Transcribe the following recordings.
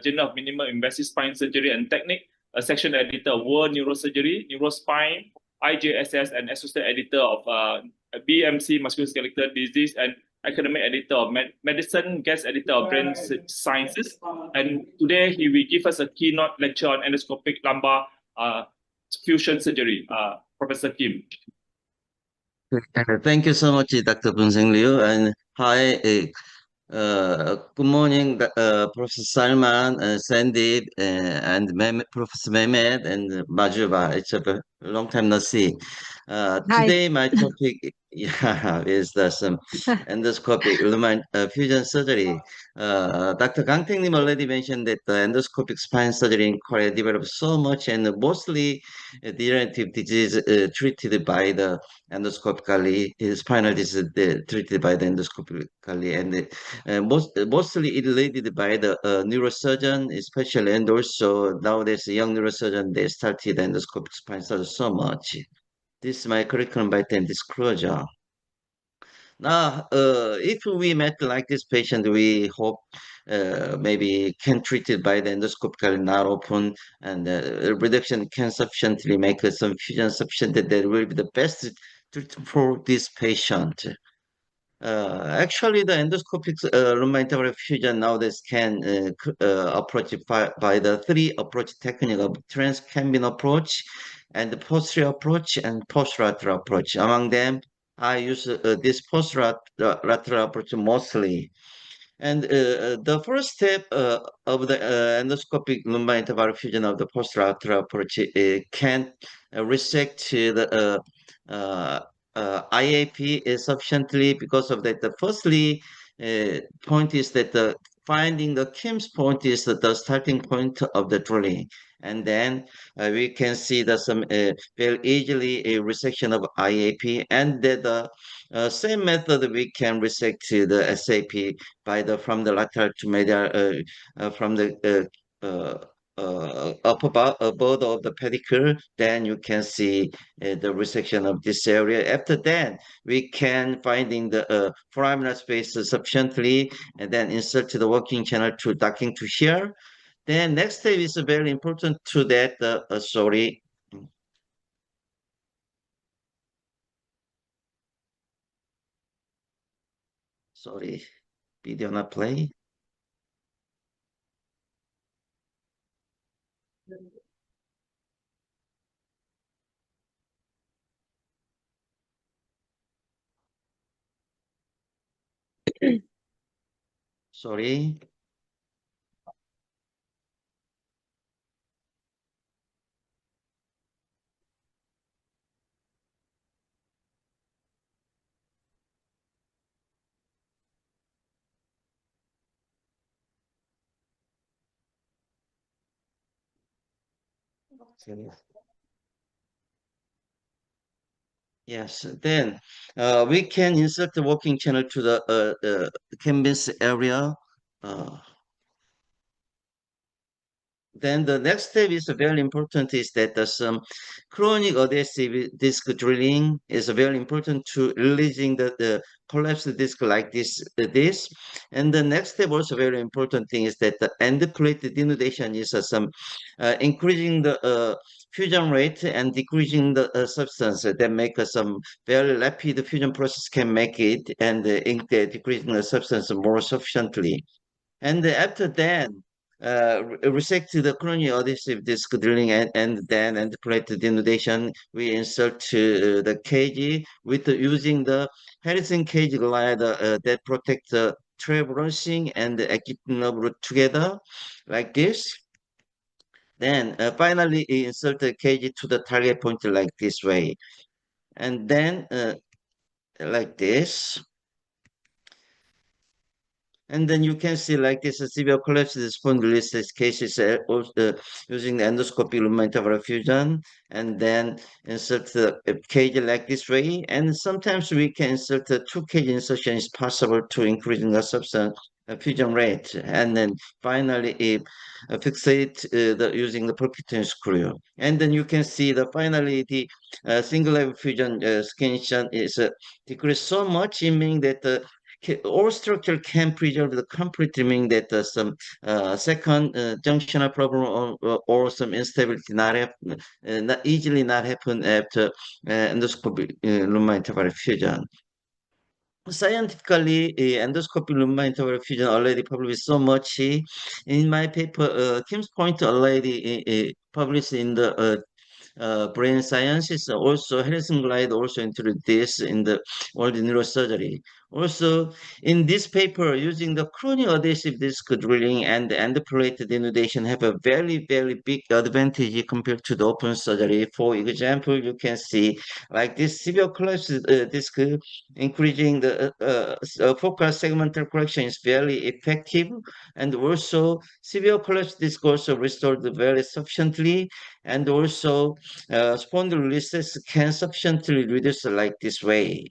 Journal of Minimal Invasive Spine Surgery and Technique, a section editor of World Neurosurgery, Neurospine, IJSS, and associate editor of BMC Musculoskeletal Disease, and academic editor of Medicine, guest editor of Brain Sciences. And today he will give us a keynote lecture on endoscopic lumbar fusion surgery. Professor Kim. Thank you so much, Dr. Bunseng Liu, and hi, good morning, Professor Salman, Sandeep, and Professor Mehmet and Majuba. It's a long time no see. Today, my topic is some endoscopic lumbar fusion surgery. Dr. Kang Taek-nim already mentioned that the endoscopic spine surgery in Korea developed so much, and mostly degenerative disease treated by the endoscopically, spinal disease treated by the endoscopically, and mostly it related by the neurosurgeon, especially, and also nowadays young neurosurgeon, they started endoscopic spine surgery so much. This is my curriculum by then disclosure. Now, if we met like this patient, we hope maybe can treat it by the endoscopically not open, and reduction can sufficiently make some fusion sufficient that will be the best treatment for this patient. Actually, the endoscopic lumbar fusion nowadays can approach it by the three approach technique of transcambing approach and the posterior approach and post-lateral approach. Among them, I use this post-lateral approach mostly. And the first step of the endoscopic lumbar interval fusion of the post-lateral approach can resect the IAP is sufficiently because of that. The firstly point is that the finding the Kim's point is the starting point of the drilling, and then we can see that some very easily a resection of IAP, and that the same method we can resect the SAP by the from the lateral to medial from the upper above of the pedicle. Then you can see the resection of this area. After that, we can finding the foraminal space sufficiently, and then insert the working channel to docking to here. Then next step is very important to that. Sorry. Sorry, video not play. Sorry. Yes, then we can insert the working channel to the canvas area. Uh, then the next step is very important is that some chronic adhesive disc drilling is very important to releasing the collapsed disc like this. And the next step also very important thing is that the end plate denudation is some increasing the fusion rate and decreasing the substance that make some very rapid fusion process can make it, and decreasing the substance more sufficiently. And after that, resect the chronic adhesive disc drilling, and then and plate denudation, we insert the cage with using the Harrison cage glide that protect the traversing and the acute nerve root together like this. Then finally insert the cage to the target point like this way, and then like this. And then you can see like this severe collapse spondylosis cases using the endoscopic lumbar fusion, and then insert the cage like this way. And sometimes we can insert the two cage insertion is possible to increasing the substance fusion rate. And then finally fixate using the percutaneous screw. And then you can see the finally the single level fusion skin is decreased so much, meaning that the all structure can preserve the complete, meaning that some second junctional problem or some instability not easily not happen after endoscopic lumbar interval fusion. Scientifically, endoscopic lumbar interval fusion already published so much. In my paper, Kim's point already published in the brain sciences. Also, Harrison Glide also introduced this in the world neurosurgery. Also, in this paper, using the chronic adhesive disc drilling and endoplate denudation have a very, very big advantage compared to the open surgery. For example, you can see like this severe collapse disc increasing the focal segmental correction is very effective, and also severe collapse disc also restored very sufficiently, and also spondylolysis can sufficiently reduce like this way.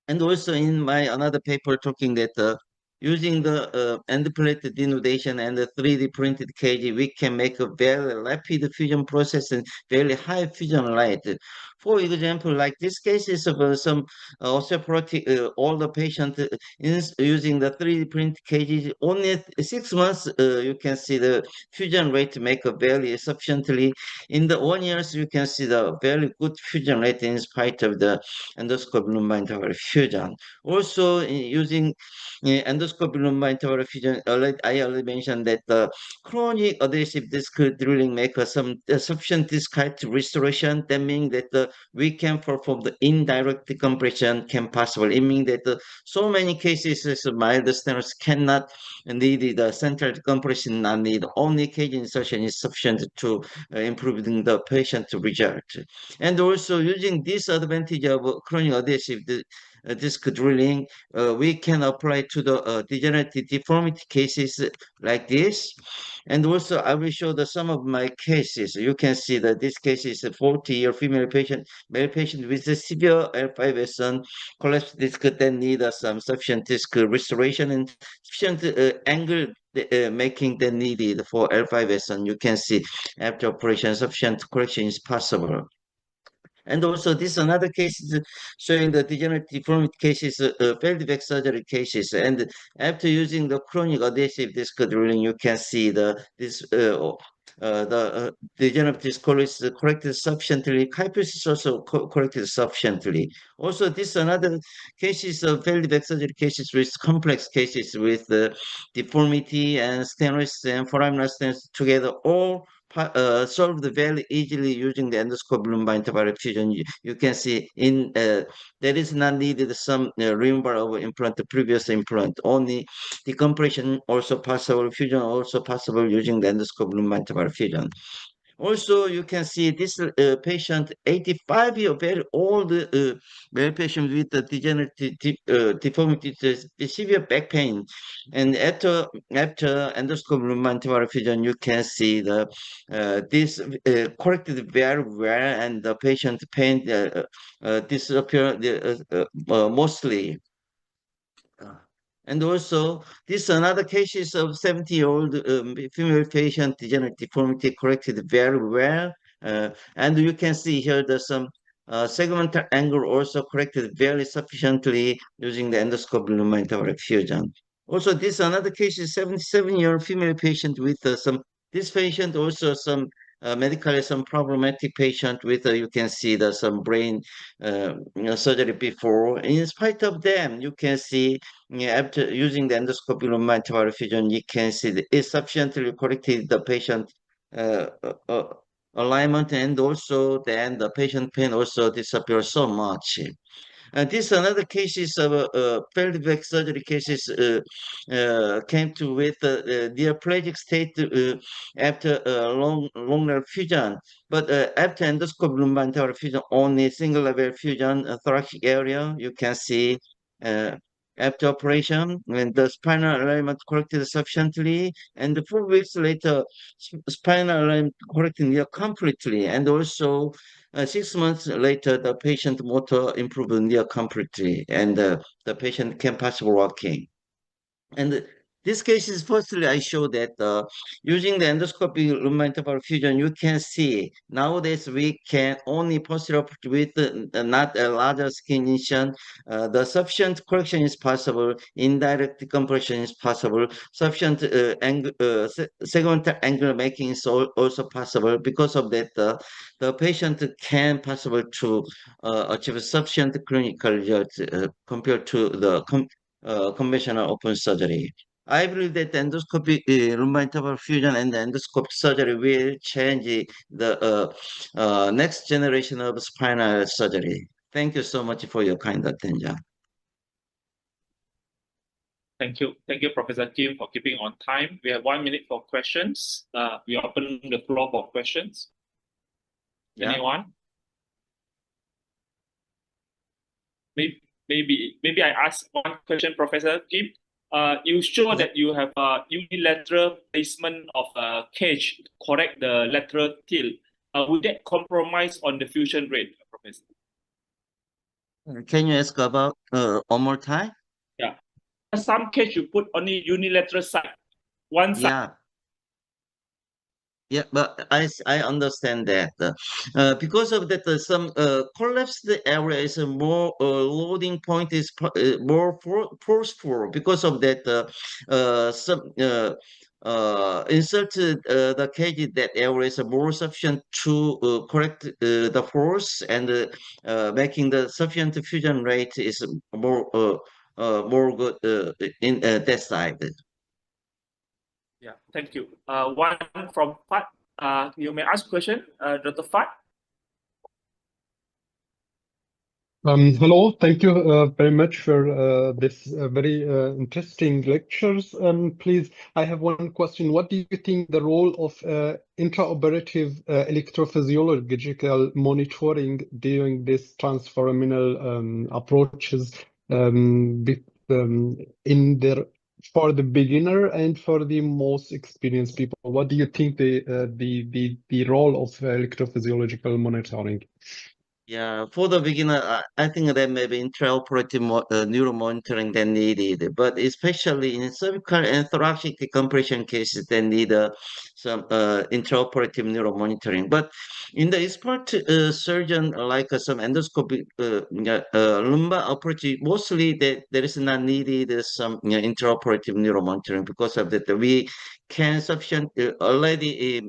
And also in my another paper talking that using the end plate denudation and the 3D printed KG, we can make a very rapid fusion process and very high fusion rate. For example, like this case is of some osteoporotic older patient using the 3D print KG, only 6 months you can see the fusion rate make a very sufficiently. In the 1 years, you can see the very good fusion rate in spite of the endoscopic lumbar interval fusion. Also, using endoscopic lumbar interval fusion, I already mentioned that the chronic adhesive disc drilling make some sufficient disc height restoration. That means that we can perform the indirect decompression can possible. It means that so many cases mild stenosis cannot need the central decompression, not need only cage insertion is sufficient to improving the patient result. And also using this advantage of chronic adhesive disc drilling, we can apply to the degenerative deformity cases like this. And also I will show the some of my cases. You can see that this case is a 40-year female patient, male patient with a severe L5S1 collapsed disc that need some sufficient disc restoration and sufficient angle making the needed for L5S1. You can see after operation sufficient correction is possible. And also this another case is showing the degenerative deformity cases, failed back surgery cases. And after using the chronic adhesive disc drilling, you can see the degenerative disc is corrected sufficiently. Kyphosis is also corrected sufficiently. Also, this another cases of failed back surgery cases with complex cases with deformity and stenosis and foraminal stenosis together, all solved very easily using the endoscopic lumbar interval fusion. You can see in there is not needed some removal of implant, the previous implant. Only decompression also possible, fusion also possible using the endoscopic lumbar interval fusion. Also, you can see this patient, 85-year, very old male patient with the degenerative deformity, severe back pain. And after endoscopic lumbar interval fusion, you can see the this corrected very well, and the patient pain disappear mostly. And also, this another cases of 70-year-old female patient degenerative deformity corrected very well. And you can see here there's some segmental angle also corrected very sufficiently using the endoscopic lumbar interval fusion. Also, this another case is 77-year female patient with this patient also some medically some problematic patient with you can see the some brain surgery before. In spite of them, you can see after using the endoscopic lumbar interval fusion, you can see that it sufficiently corrected the patient uh, uh, uh, alignment, and also then the patient pain also disappears so much. And this another cases of failed back surgery cases came to with neoplastic state after long fusion. But after endoscopic lumbar interval fusion, only single level fusion thoracic area, you can see uh, after operation, when the spinal alignment corrected sufficiently, and 4 weeks later, spinal alignment corrected near completely, and also 6 months later, the patient motor improved near completely, and the patient can possible walking. And This case is firstly, I show that using the endoscopic lumbar interval fusion, you can see nowadays we can only posterior with not a larger skin incision. The sufficient correction is possible, indirect decompression is possible, sufficient segmental angle making is also possible. Because of that, the patient can possible to achieve sufficient clinical results compared to the conventional open surgery. I believe that endoscopic lumbar interval fusion and endoscopic surgery will change the next generation of spinal surgery. Thank you so much for your kind attention. Thank you, Professor Kim, for keeping on time. We have 1 minute for questions. We open the floor for questions. Yeah. Anyone? Maybe I ask one question, Professor Kim. You show that you have a unilateral placement of a cage to correct the lateral tilt. Would that compromise on the fusion rate, Professor? Can you ask about one more time? Yeah. Some cage you put only unilateral side, one side. Yeah. Yeah, but I understand that because of that some collapsed area is a more loading point is more forceful. Because of that, some inserted the cage that area is more sufficient to correct the force, and making the sufficient fusion rate is more good in that side. Yeah, thank you. One from Fat. You may ask question, Dr. Fat. Hello, thank you very much for this very interesting lectures. Please, I have one question. What do you think the role of intraoperative electrophysiological monitoring during this transforaminal approaches for the beginner and for the most experienced people? What do you think the role of electrophysiological monitoring? Yeah, for the beginner, I think that maybe intraoperative neuro monitoring that needed, but especially in cervical and thoracic decompression cases, they need some intraoperative neuro monitoring. But in the expert surgeon, like some endoscopic lumbar approach, mostly there is not needed some intraoperative neuro monitoring. Because of that, we can sufficient already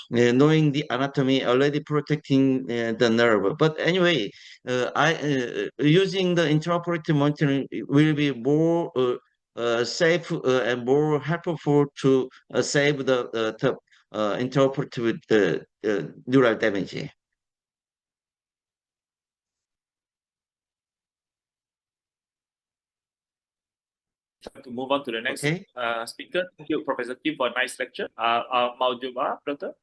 knowing the anatomy, already protecting the nerve. But anyway, using the intraoperative monitoring will be more safe and more helpful to save the intraoperative neural damage. To move on to the next Okay. speaker. Thank you, Professor Kim, for a nice lecture. Maujuba, Doctor,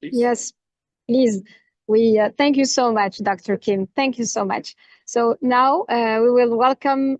please. Yes, please. We thank you so much, Dr. Kim. Thank you so much. So now we will welcome